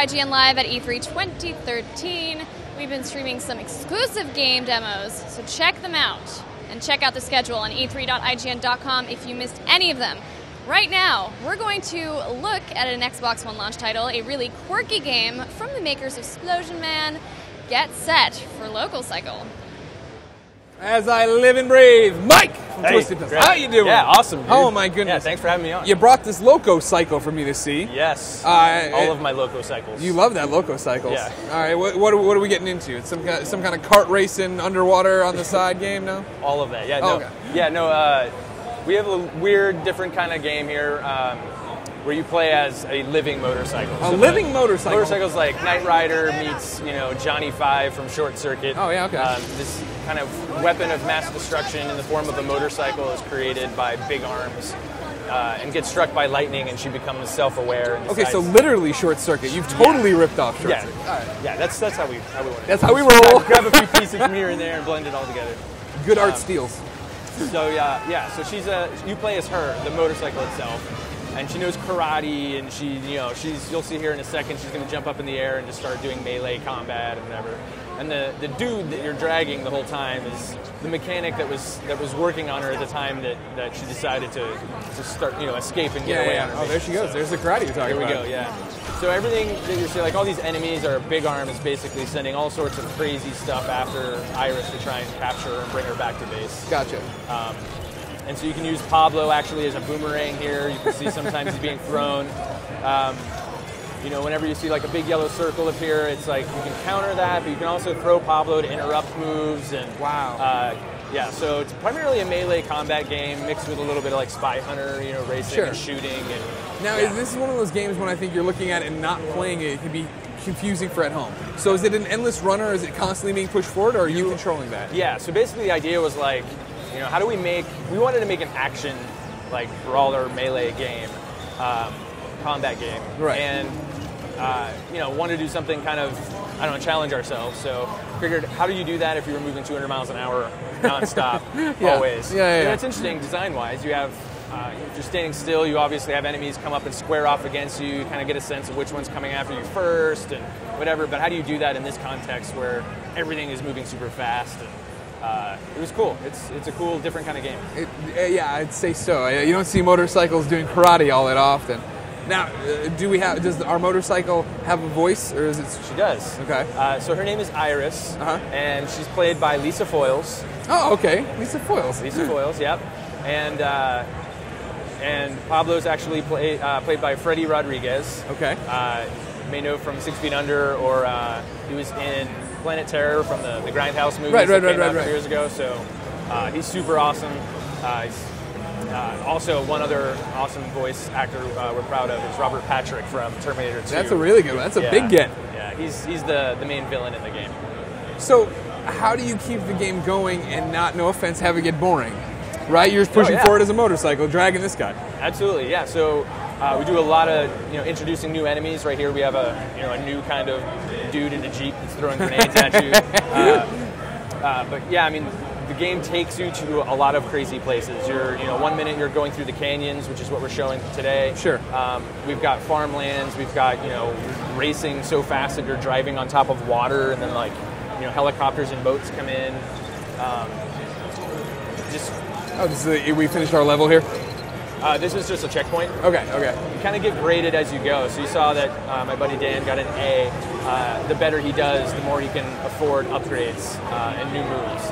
IGN Live at E3 2013. We've been streaming some exclusive game demos, so check them out. And check out the schedule on e3.ign.com if you missed any of them. Right now, we're going to look at an Xbox One launch title, a really quirky game from the makers of Splosion Man. Get set for LocoCycle. As I live and breathe, Mike from Hey, Twisted Pistol. great. How you doing? Yeah, awesome, dude. Oh my goodness. Yeah, thanks for having me on. You brought this LocoCycle for me to see. Yes, all of my LocoCycles. You love that LocoCycles. Yeah. All right, what are we getting into? It's some kind of kart racing underwater on the side game now? All of that, yeah. Oh, No, okay. yeah, no. We have a weird, different kind of game here where you play as a living motorcycle. A living motorcycle? Motorcycle's like Knight Rider meets, Johnny Five from Short Circuit. Oh, yeah, okay. This kind of weapon of mass destruction in the form of a motorcycle is created by big arms and gets struck by lightning, and she becomes self-aware. And Okay, so decides- literally Short Circuit. You've totally ripped off Short Yeah, Circuit. All right. yeah, that's how we want it. That's how we roll. Grab a few pieces from here and there and blend it all together. Good art steals. So yeah. So you play as her, the motorcycle itself, and she knows karate, and you'll see here in a second, she's going to jump up in the air and just start doing melee combat and whatever. And the dude that you're dragging the whole time is the mechanic that was working on her at the time that she decided to start escape and get away on her. Oh, there she goes. There's the karate you're talking Here we about. go. Yeah. So everything that you see, like all these enemies are big arms, basically sending all sorts of crazy stuff after Iris to try and capture her and bring her back to base. Gotcha. And so you can use Pablo actually as a boomerang here. You can see sometimes he's being thrown. Whenever you see like a big yellow circle appear, it's like you can counter that, but you can also throw Pablo to interrupt moves. And Wow. yeah, so it's primarily a melee combat game mixed with a little bit of like Spy Hunter, racing Sure. and shooting. And Now, this is one of those games when I think you're looking at it and not playing it, it can be confusing for at home. So is it an endless runner? Is it constantly being pushed forward, or are you controlling that? Yeah, so basically the idea was like, how do we wanted to make an action, like, brawler melee game, combat game. Right. And, wanted to do something kind of, challenge ourselves. So figured, how do you do that if you were moving 200 miles an hour nonstop, always? Yeah. And it's interesting design-wise. You have, if you're standing still, you obviously have enemies come up and square off against you. You kind of get a sense of which one's coming after you first and whatever. But how do you do that in this context where everything is moving super fast? And, it was cool. It's a cool, different kind of game. Yeah, I'd say so. You don't see motorcycles doing karate all that often. Now, does our motorcycle have a voice, or is it? She does. Okay. So her name is Iris, Uh-huh. and she's played by Lisa Foyles. Oh, okay. Lisa Foyles. Lisa Foyles, yep. And Pablo's actually played by Freddie Rodriguez. Okay. You may know from 6 Feet Under, or he was in Planet Terror from the Grindhouse movies Right, that came out a right. few years ago. So he's super awesome. Also, one other awesome voice actor we're proud of is Robert Patrick from Terminator 2. That's a really good one. That's a big get. Yeah, he's the main villain in the game. So, how do you keep the game going and not, no offense, have it get boring? Right? You're just pushing forward as a motorcycle, dragging this guy. Absolutely, yeah. So we do a lot of introducing new enemies. Right here we have a new kind of dude in a Jeep that's throwing grenades at you. But yeah, I mean, the game takes you to a lot of crazy places. You're 1 minute you're going through the canyons, which is what we're showing today. Sure. We've got farmlands. We've got racing so fast that you're driving on top of water, and then helicopters and boats come in. We finished our level here? This is just a checkpoint. Okay. You kind of get graded as you go. So you saw that my buddy Dan got an A. The better he does, the more he can afford upgrades and new moves.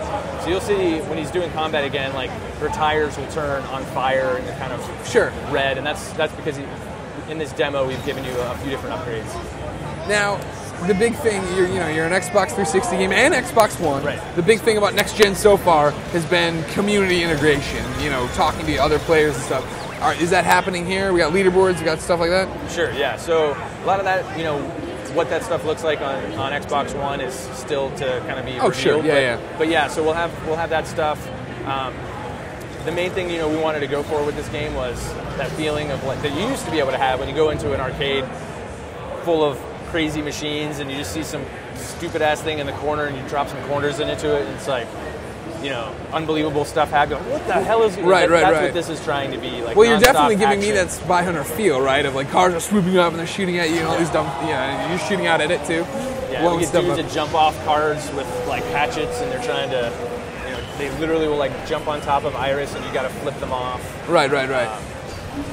So you'll see when he's doing combat again, like her tires will turn on fire and they're kind of red, and that's because in this demo we've given you a few different upgrades. Now, the big thing, you're an Xbox 360 game and Xbox One. Right. The big thing about next gen so far has been community integration. Talking to other players and stuff. Is that happening here? We got leaderboards. We got stuff like that. Sure. Yeah. So a lot of that, what that stuff looks like on Xbox One is still to kind of be revealed. Sure. Yeah. But yeah, so we'll have that stuff. The main thing we wanted to go for with this game was that feeling of that you used to be able to have when you go into an arcade full of crazy machines and you just see some stupid ass thing in the corner and you drop some quarters into it and it's like unbelievable stuff happen. Like, what the hell is right? That's what this is trying to be. Like, well, you're definitely giving action. me that Spy Hunter feel, right? Of like cars are swooping up and they're shooting at you and all these dumb, you're shooting out at it too. Yeah, we get dudes that jump off cars with like hatchets and they're trying to, they literally will like jump on top of Iris and you got to flip them off. Right.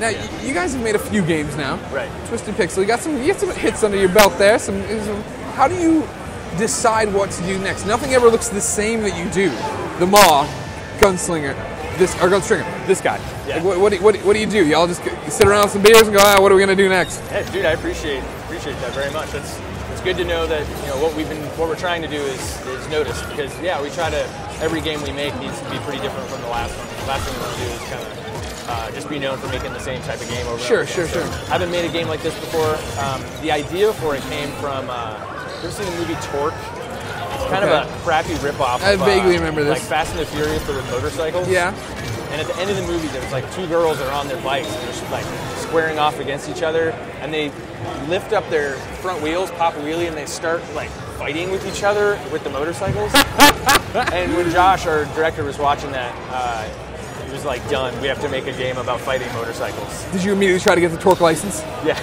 Now, you guys have made a few games now. Right. Twisted Pixel, you got some hits under your belt there. How do you decide what to do next? Nothing ever looks the same that you do. The Maw, Gunslinger, Gunstringer, this guy. Yeah. Like, what do you do? Y'all just sit around with some beers and go, what are we gonna do next? Yeah, dude, I appreciate that very much. It's good to know that what we're trying to do is noticed, because we try to, every game we make needs to be pretty different from the last one. The last thing we want to do is kind of just be known for making the same type of game over and over again. Sure. I haven't made a game like this before. The idea for it came from, you ever seen the movie Torque? It's kind of a crappy ripoff. I vaguely remember this. Like Fast and the Furious, but with motorcycles. Yeah. And at the end of the movie, there's like two girls are on their bikes and they're just like squaring off against each other, and they lift up their front wheels, pop a wheelie, and they start like fighting with each other with the motorcycles. And when Josh, our director, was watching that, he was like, "Done. We have to make a game about fighting motorcycles." Did you immediately try to get the Torque license? Yeah.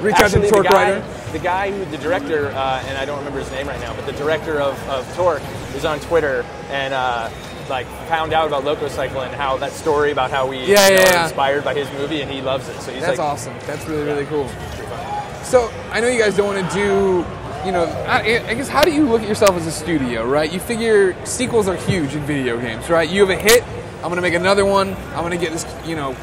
Reach out to the Torque writer? The guy the director, and I don't remember his name right now, but the director of Torque is on Twitter and found out about LocoCycle and how that story about how we are inspired by his movie, and he loves it. So that's awesome. That's really cool. So I know you guys don't want to do, I guess, how do you look at yourself as a studio, right? You figure sequels are huge in video games, right? You have a hit, I'm going to make another one, I'm going to get this,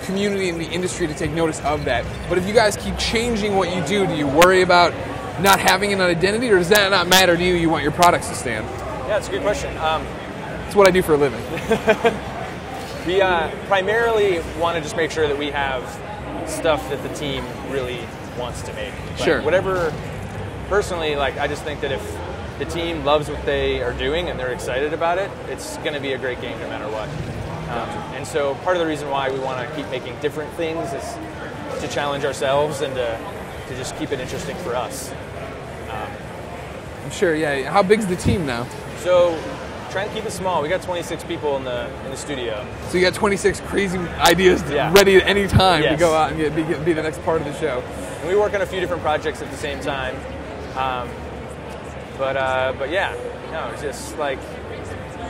community in the industry to take notice of that. But if you guys keep changing what you do you worry about not having an identity, or does that not matter to you? You want your products to stand? Yeah, it's a good question. It's what I do for a living. We primarily want to just make sure that we have stuff that the team really wants to make. Sure. Whatever, personally, I just think that if the team loves what they are doing and they're excited about it, it's going to be a great game no matter what. And so part of the reason why we want to keep making different things is to challenge ourselves and to just keep it interesting for us. I'm sure, yeah. How big's the team now? So, trying to keep it small. We got 26 people in the studio. So you got 26 crazy ideas ready at any time to go out and be the next part of the show. And we work on a few different projects at the same time. But yeah, no, it's just like,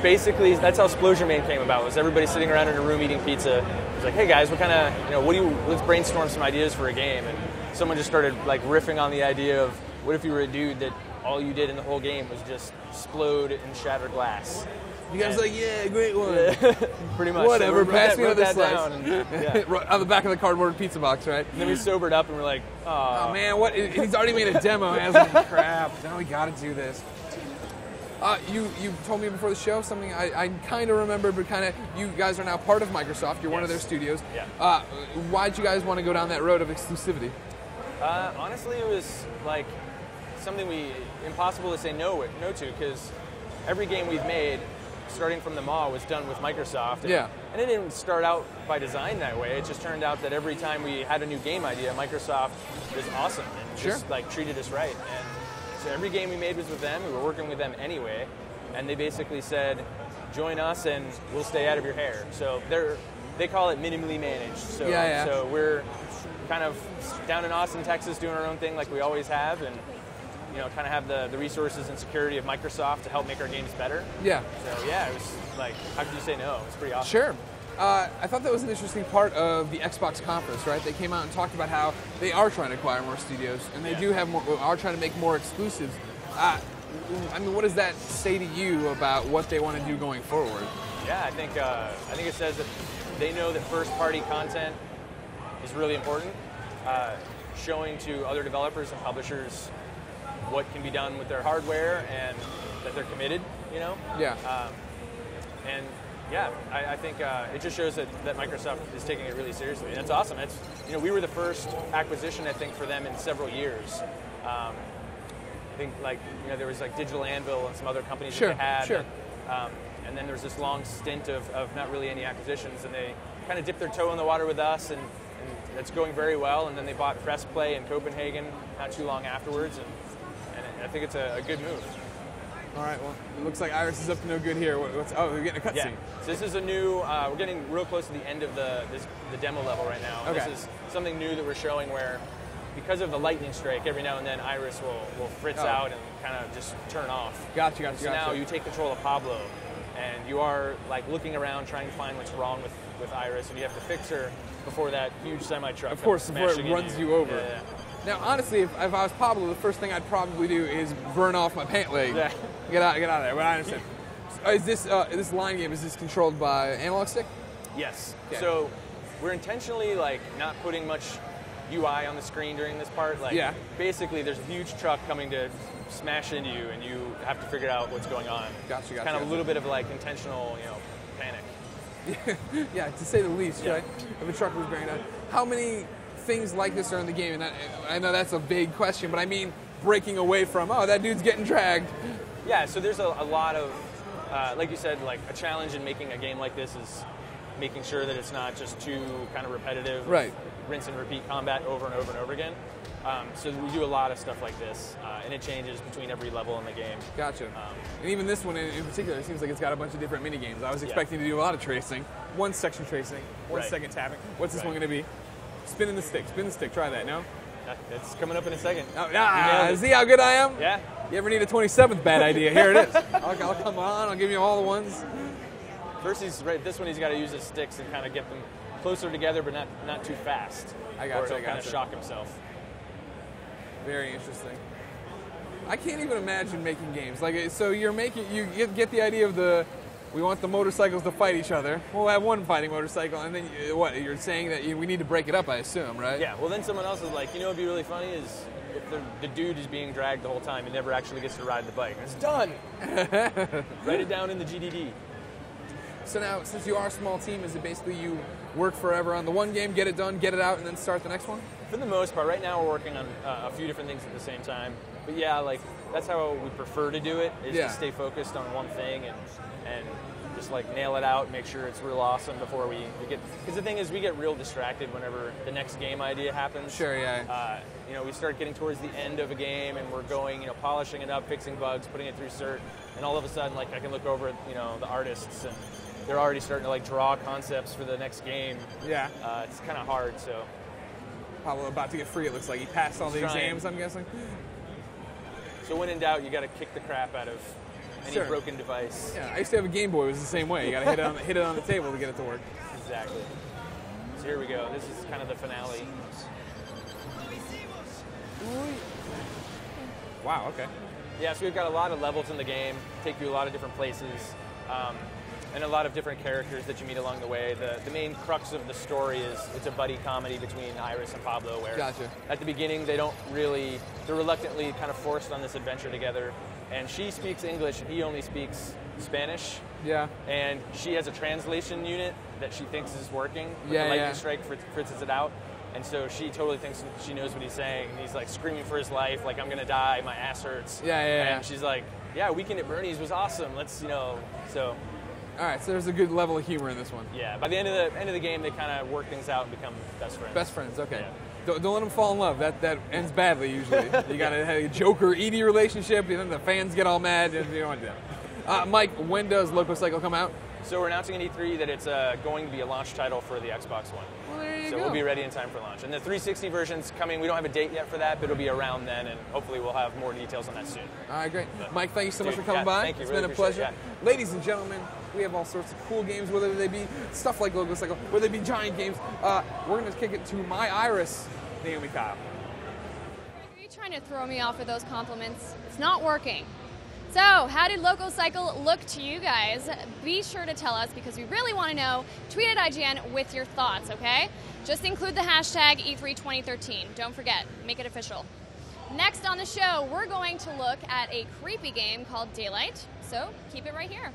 basically that's how Splosion came about. Was everybody sitting around in a room eating pizza? It was like, hey guys, what kind of, let's brainstorm some ideas for a game. And someone just started riffing on the idea of, what if you were a dude that all you did in the whole game was just explode and shatter glass? You guys were like, yeah, great one. Pretty much. Whatever, so pass me another slice. On the back of the cardboard pizza box, right? And then we sobered up and we're like, oh man, what? He's already made a demo, hasn't he? Crap, now we gotta do this. You told me before the show something I kind of remember, but you guys are now part of Microsoft. You're one of their studios. Yeah. Why'd you guys want to go down that road of exclusivity? Honestly, it was something impossible to say no to, because every game we've made, starting from the Maw, was done with Microsoft. And it didn't start out by design that way. It just turned out that every time we had a new game idea, Microsoft was awesome and just treated us right. And so every game we made was with them. We were working with them anyway, and they basically said, join us and we'll stay out of your hair. So they call it minimally managed. So, so we're kind of down in Austin, Texas, doing our own thing like we always have, and kind of have the resources and security of Microsoft to help make our games better. Yeah. So it was how could you say no? It's pretty awesome. Sure. I thought that was an interesting part of the Xbox conference, right? They came out and talked about how they are trying to acquire more studios, and they do have are trying to make more exclusives. What does that say to you about what they want to do going forward? Yeah, I think it says that they know that first-party content is really important. Showing to other developers and publishers what can be done with their hardware and that they're committed, I think it just shows that Microsoft is taking it really seriously. And it's awesome. We were the first acquisition, I think, for them in several years. I think there was Digital Anvil and some other companies that they had. And then there was this long stint of not really any acquisitions, and they kind of dipped their toe in the water with us, and it's going very well. And then they bought Press Play in Copenhagen not too long afterwards, and I think it's a good move. All right, well, it looks like Iris is up to no good here. Oh, we're getting a cutscene. Yeah. So this is a new, we're getting real close to the end of the demo level right now. Okay. This is something new that we're showing where, because of the lightning strike, every now and then Iris will fritz out and kind of just turn off. Gotcha. So now you take control of Pablo, and you are like looking around trying to find what's wrong with Iris, and you have to fix her before that huge semi-truck. Of course, before it runs you over. Yeah. Now, honestly, if I was Pablo, the first thing I'd probably do is burn off my pant leg. Yeah. Get out of there. But I understand. Is this line game? Is this controlled by analog stick? Yes. Okay. So we're intentionally like not putting much UI on the screen during this part. Like, basically, there's a huge truck coming to smash into you, and you have to figure out what's going on. Gotcha. Kind of a little bit of like intentional, panic. Yeah, to say the least, right? If a truck was bearing down. How many things like this are in the game? And I know that's a big question, but I mean breaking away from, that dude's getting dragged. Yeah, so there's a lot of, like you said, like a challenge in making a game like this is making sure that it's not just too kind of repetitive, right? Rinse and repeat combat over and over and over again. So we do a lot of stuff like this, and it changes between every level in the game. Gotcha. And even this one in particular, it seems like it's got a bunch of different mini games. I was expecting to do a lot of tracing, one section tracing, 1 second tapping. What's this one going to be? Spin the stick. Try that. No. It's coming up in a second. See how good I am? Yeah. You ever need a 27th bad idea? Here it is. I'll come on. I'll give you all the ones. First, this one he's got to use his sticks and kind of get them closer together, but not too fast. Or he'll kind of shock himself. Very interesting. I can't even imagine making games like so. You get the idea of we want the motorcycles to fight each other. We'll have one fighting motorcycle, and then you're saying that we need to break it up, I assume, right? Yeah. Well, then someone else is like, what'd be really funny is if the dude is being dragged the whole time and never actually gets to ride the bike. It's done. Write it down in the GDD. So now, since you are a small team, is it basically you work forever on the one game, get it done, get it out, and then start the next one? For the most part. Right now we're working on a few different things at the same time. But yeah, like that's how we prefer to do it, is to stay focused on one thing and just like nail it out, make sure it's real awesome before we get... Because the thing is, we get real distracted whenever the next game idea happens. Sure, yeah. We start getting towards the end of a game and we're going, polishing it up, fixing bugs, putting it through cert, and all of a sudden, like, I can look over at, the artists and they're already starting to like draw concepts for the next game. Yeah. It's kind of hard, so... Pablo about to get free, it looks like. He passed all the exams, I'm guessing. So when in doubt, you got to kick the crap out of any broken device. Yeah, I used to have a Game Boy. It was the same way. You got to hit it on the table to get it to work. Exactly. So here we go. This is kind of the finale. Wow, okay. Yeah, so we've got a lot of levels in the game, take you a lot of different places, and a lot of different characters that you meet along the way. The main crux of the story is it's a buddy comedy between Iris and Pablo, where at the beginning they're reluctantly kind of forced on this adventure together, and she speaks English and he only speaks Spanish. Yeah. And she has a translation unit that she thinks is working, but the lightning strike fritzes it out. And so she totally thinks she knows what he's saying. And he's like screaming for his life, like, I'm going to die, my ass hurts. And she's like, Weekend at Bernie's was awesome. Let's, so... All right, so there's a good level of humor in this one. Yeah, by the end of the game, they kind of work things out and become best friends. Best friends, okay. Yeah. Don't let them fall in love. That ends badly usually. You got to have a Joker-Edie relationship, and then the fans get all mad. And you don't want to do that. Mike, when does LocoCycle come out? So we're announcing at E3 that it's going to be a launch title for the Xbox One. Well, there you go. So we'll be ready in time for launch. And the 360 version's coming. We don't have a date yet for that, but it'll be around then, and hopefully we'll have more details on that soon. All right, great. Mike, thank you so much for coming by. Thank you. It's really been a pleasure. it, Ladies and gentlemen, we have all sorts of cool games, whether they be stuff like LocoCycle, whether they be giant games. We're going to kick it to my Iris, Naomi Kyle. Are you trying to throw me off with those compliments? It's not working. So, how did LocoCycle look to you guys? Be sure to tell us because we really want to know. Tweet at IGN with your thoughts, okay? Just include the hashtag E32013. Don't forget, make it official. Next on the show, we're going to look at a creepy game called Daylight, so keep it right here.